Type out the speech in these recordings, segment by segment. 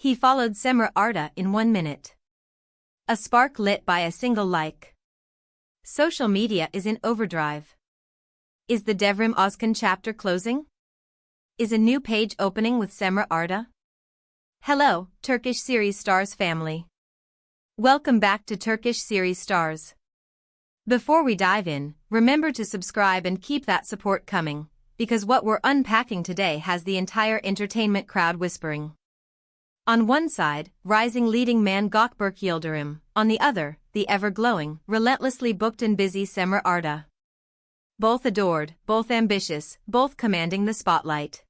He followed Cemre Arda in 1 minute. A spark lit by a single like. Social media is in overdrive. Is the Devrim Özkan chapter closing? Is a new page opening with Cemre Arda? Hello, Turkish series stars family. Welcome back to Turkish series stars. Before we dive in, remember to subscribe and keep that support coming, because what we're unpacking today has the entire entertainment crowd whispering. On one side, rising leading man Gökberk Yildirim, on the other, the ever-glowing, relentlessly booked and busy Cemre Arda. Both adored, both ambitious, both commanding the spotlight.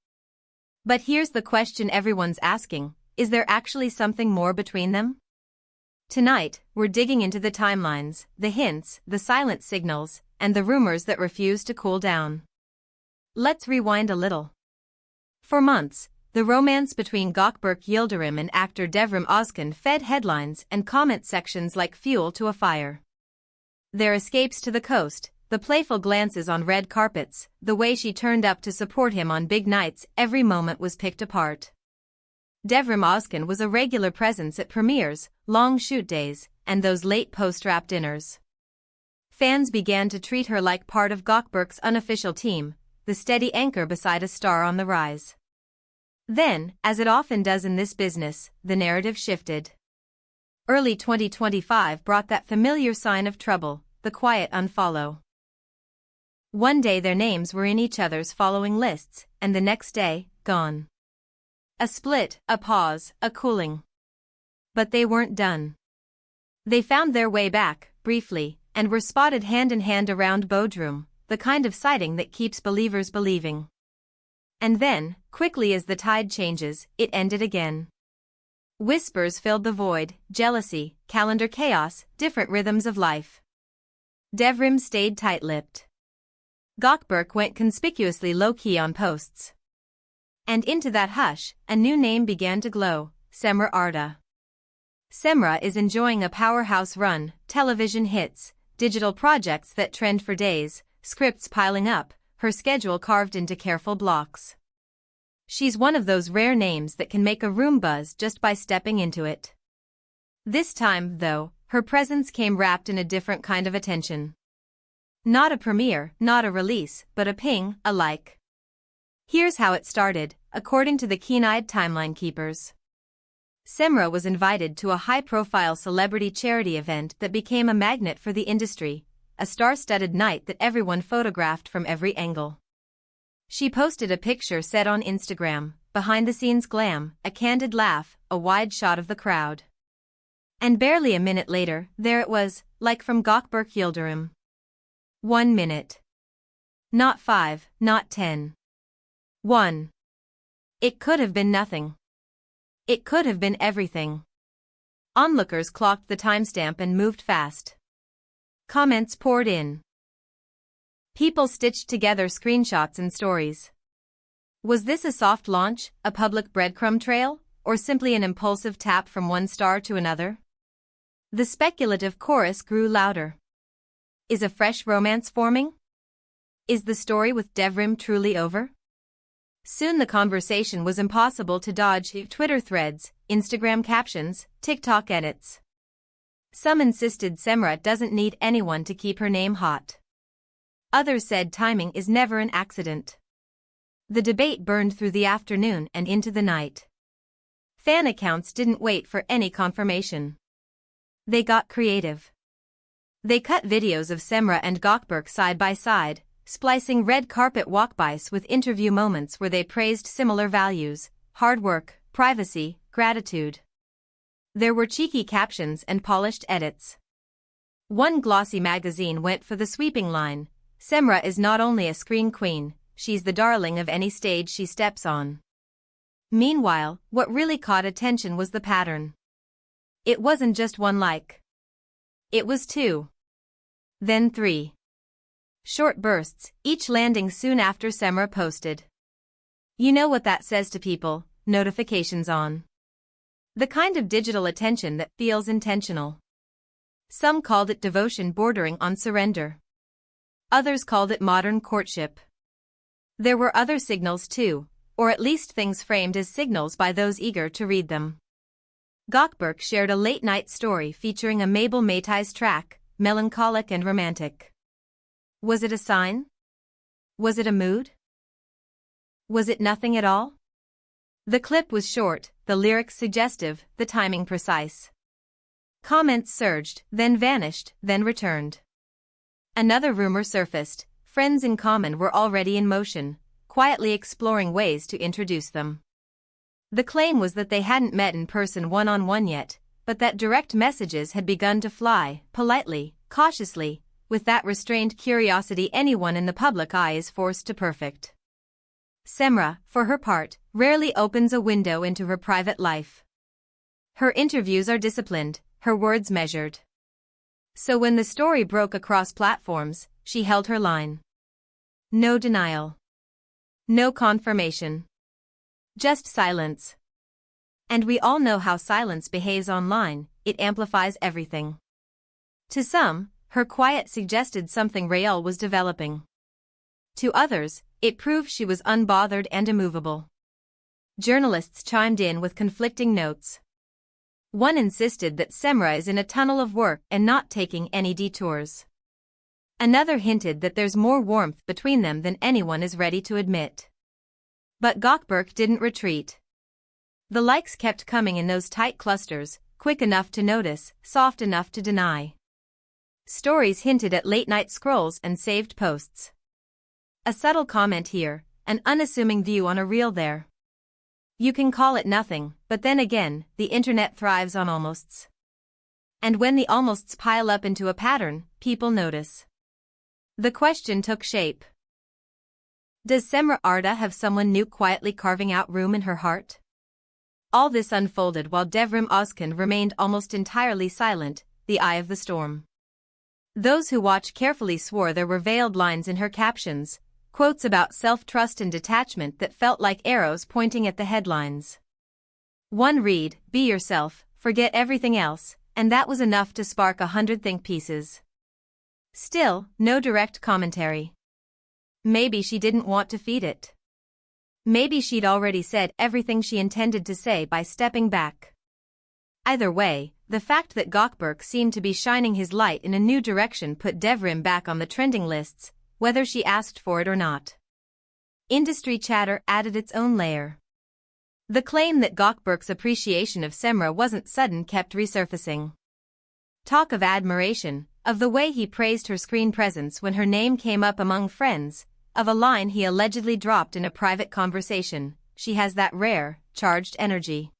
But here's the question everyone's asking, is there actually something more between them? Tonight, we're digging into the timelines, the hints, the silent signals, and the rumors that refuse to cool down. Let's rewind a little. For months, the romance between Gökberk Yildirim and actor Devrim Özkan fed headlines and comment sections like fuel to a fire. Their escapes to the coast, the playful glances on red carpets, the way she turned up to support him on big nights, every moment was picked apart. Devrim Özkan was a regular presence at premieres, long shoot days, and those late post-wrap dinners. Fans began to treat her like part of Gökberk's unofficial team, the steady anchor beside a star on the rise. Then, as it often does in this business, the narrative shifted. Early 2025 brought that familiar sign of trouble, the quiet unfollow. One day their names were in each other's following lists, and the next day, gone. A split, a pause, a cooling. But they weren't done. They found their way back, briefly, and were spotted hand-in-hand around Bodrum, the kind of sighting that keeps believers believing. And then, quickly as the tide changes, it ended again. Whispers filled the void, jealousy, calendar chaos, different rhythms of life. Devrim stayed tight-lipped. Gökberk went conspicuously low-key on posts. And into that hush, a new name began to glow, Cemre Arda. Cemre is enjoying a powerhouse run, television hits, digital projects that trend for days, scripts piling up, her schedule carved into careful blocks. She's one of those rare names that can make a room buzz just by stepping into it. This time, though, her presence came wrapped in a different kind of attention. Not a premiere, not a release, but a ping, a like. Here's how it started, according to the keen-eyed timeline keepers. Cemre was invited to a high-profile celebrity charity event that became a magnet for the industry, a star-studded night that everyone photographed from every angle. She posted a picture set on Instagram, behind-the-scenes glam, a candid laugh, a wide shot of the crowd. And barely a minute later, there it was, like from Gökberk Yildirim. 1 minute. Not 5, not 10. 1. It could have been nothing. It could have been everything. Onlookers clocked the timestamp and moved fast. Comments poured in. People stitched together screenshots and stories. Was this a soft launch, a public breadcrumb trail, or simply an impulsive tap from one star to another? The speculative chorus grew louder. Is a fresh romance forming? Is the story with Devrim truly over? Soon the conversation was impossible to dodge: Twitter threads, Instagram captions, TikTok edits. Some insisted Cemre doesn't need anyone to keep her name hot. Others said timing is never an accident. The debate burned through the afternoon and into the night. Fan accounts didn't wait for any confirmation. They got creative. They cut videos of Cemre and Gökberk side by side, splicing red carpet walkbys with interview moments where they praised similar values: hard work, privacy, gratitude. There were cheeky captions and polished edits. One glossy magazine went for the sweeping line: Cemre is not only a screen queen, she's the darling of any stage she steps on. Meanwhile, what really caught attention was the pattern. It wasn't just one like. It was 2. Then 3. Short bursts, each landing soon after Cemre posted. You know what that says to people: notifications on. The kind of digital attention that feels intentional. Some called it devotion bordering on surrender. Others called it modern courtship. There were other signals too, or at least things framed as signals by those eager to read them. Gökberk shared a late-night story featuring a Mabel Matthijs track, melancholic and romantic. Was it a sign? Was it a mood? Was it nothing at all? The clip was short, the lyrics suggestive, the timing precise. Comments surged, then vanished, then returned. Another rumor surfaced. Friends in common were already in motion, quietly exploring ways to introduce them. The claim was that they hadn't met in person one-on-one yet, but that direct messages had begun to fly, politely, cautiously, with that restrained curiosity anyone in the public eye is forced to perfect. Cemre, for her part, rarely opens a window into her private life. Her interviews are disciplined, her words measured. So when the story broke across platforms, she held her line. No denial. No confirmation. Just silence. And we all know how silence behaves online, it amplifies everything. To some, her quiet suggested something real was developing. To others, it proved she was unbothered and immovable. Journalists chimed in with conflicting notes. One insisted that Cemre is in a tunnel of work and not taking any detours. Another hinted that there's more warmth between them than anyone is ready to admit. But Gökberk didn't retreat. The likes kept coming in those tight clusters, quick enough to notice, soft enough to deny. Stories hinted at late-night scrolls and saved posts. A subtle comment here, an unassuming view on a reel there. You can call it nothing, but then again, the internet thrives on almosts. And when the almosts pile up into a pattern, people notice. The question took shape. Does Cemre Arda have someone new quietly carving out room in her heart? All this unfolded while Devrim Özkan remained almost entirely silent, the eye of the storm. Those who watched carefully swore there were veiled lines in her captions, quotes about self-trust and detachment that felt like arrows pointing at the headlines. One read, "Be yourself, forget everything else," and that was enough to spark 100 think pieces. Still, no direct commentary. Maybe she didn't want to feed it. Maybe she'd already said everything she intended to say by stepping back. Either way, the fact that Gökberk seemed to be shining his light in a new direction put Devrim back on the trending lists, whether she asked for it or not. Industry chatter added its own layer. The claim that Gökberk's appreciation of Cemre wasn't sudden kept resurfacing. Talk of admiration, of the way he praised her screen presence when her name came up among friends, of a line he allegedly dropped in a private conversation, "She has that rare, charged energy."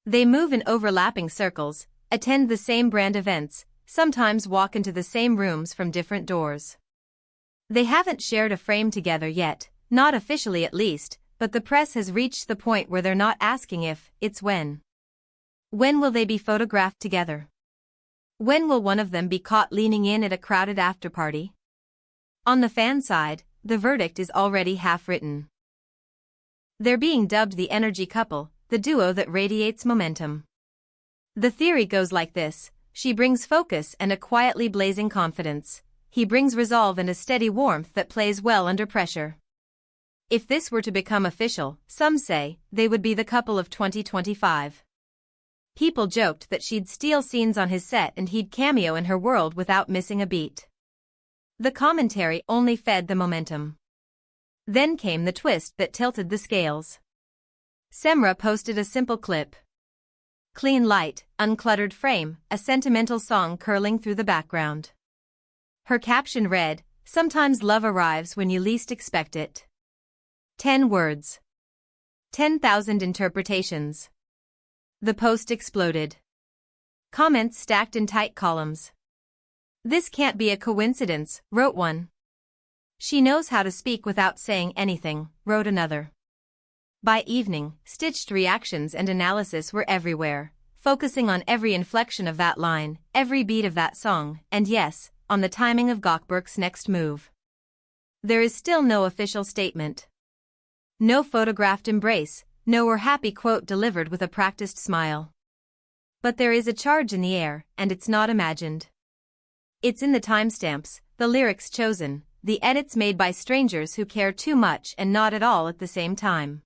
They move in overlapping circles, attend the same brand events, sometimes walk into the same rooms from different doors. They haven't shared a frame together yet, not officially at least, but the press has reached the point where they're not asking if, it's when. When will they be photographed together? When will one of them be caught leaning in at a crowded afterparty? On the fan side, the verdict is already half written. They're being dubbed the energy couple, the duo that radiates momentum. The theory goes like this: she brings focus and a quietly blazing confidence. He brings resolve and a steady warmth that plays well under pressure. If this were to become official, some say, they would be the couple of 2025. People joked that she'd steal scenes on his set and he'd cameo in her world without missing a beat. The commentary only fed the momentum. Then came the twist that tilted the scales. Cemre posted a simple clip. Clean light, uncluttered frame, a sentimental song curling through the background. Her caption read, "Sometimes love arrives when you least expect it." 10 words. 10,000 interpretations. The post exploded. Comments stacked in tight columns. "This can't be a coincidence," wrote one. "She knows how to speak without saying anything," wrote another. By evening, stitched reactions and analysis were everywhere, focusing on every inflection of that line, every beat of that song, and yes, on the timing of Gökberk's next move. There is still no official statement. No photographed embrace, no "we're happy" quote delivered with a practiced smile. But there is a charge in the air, and it's not imagined. It's in the timestamps, the lyrics chosen, the edits made by strangers who care too much and not at all at the same time.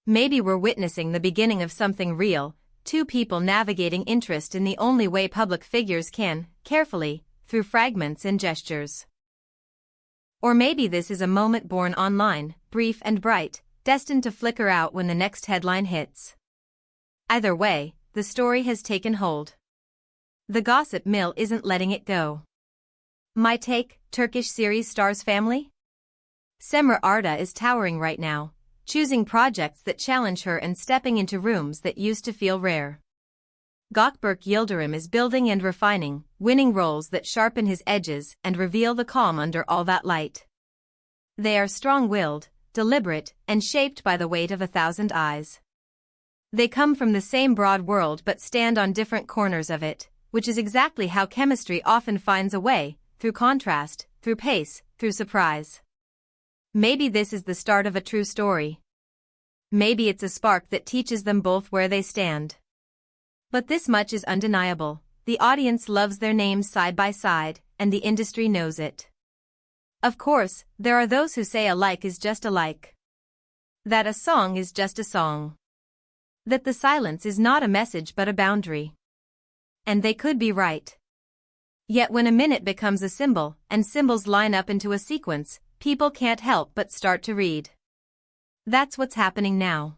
Maybe we're witnessing the beginning of something real, two people navigating interest in the only way public figures can, carefully, through fragments and gestures. Or maybe this is a moment born online, brief and bright, destined to flicker out when the next headline hits. Either way, the story has taken hold. The gossip mill isn't letting it go. My take: Turkish series stars family? Cemre Arda is towering right now, choosing projects that challenge her and stepping into rooms that used to feel rare. Gökberk Yildirim is building and refining, winning roles that sharpen his edges and reveal the calm under all that light. They are strong-willed, deliberate, and shaped by the weight of 1,000 eyes. They come from the same broad world but stand on different corners of it, which is exactly how chemistry often finds a way, through contrast, through pace, through surprise. Maybe this is the start of a true story. Maybe it's a spark that teaches them both where they stand. But this much is undeniable: the audience loves their names side by side, and the industry knows it. Of course, there are those who say a like is just a like. That a song is just a song. That the silence is not a message but a boundary. And they could be right. Yet when a minute becomes a symbol, and symbols line up into a sequence, people can't help but start to read. That's what's happening now.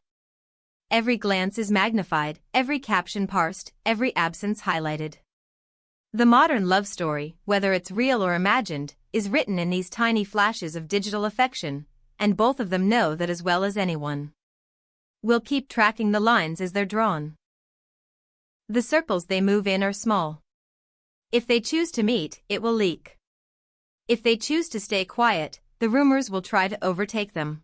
Every glance is magnified, every caption parsed, every absence highlighted. The modern love story, whether it's real or imagined, is written in these tiny flashes of digital affection, and both of them know that as well as anyone. We'll keep tracking the lines as they're drawn. The circles they move in are small. If they choose to meet, it will leak. If they choose to stay quiet, the rumors will try to overtake them.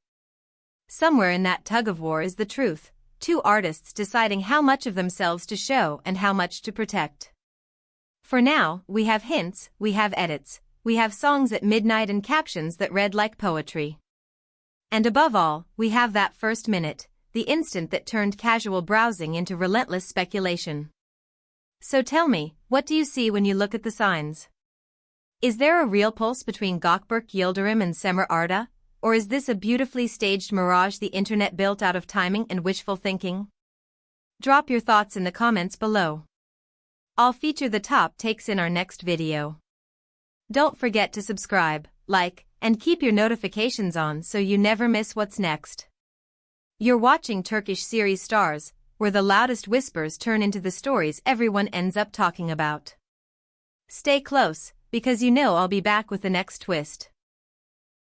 Somewhere in that tug-of-war is the truth: two artists deciding how much of themselves to show and how much to protect. For now, we have hints, we have edits, we have songs at midnight and captions that read like poetry. And above all, we have that first minute, the instant that turned casual browsing into relentless speculation. So tell me, what do you see when you look at the signs? Is there a real pulse between Gökberk Yildirim and Cemre Arda, or is this a beautifully staged mirage the internet built out of timing and wishful thinking? Drop your thoughts in the comments below. I'll feature the top takes in our next video. Don't forget to subscribe, like, and keep your notifications on so you never miss what's next. You're watching Turkish series stars, where the loudest whispers turn into the stories everyone ends up talking about. Stay close, because you know I'll be back with the next twist.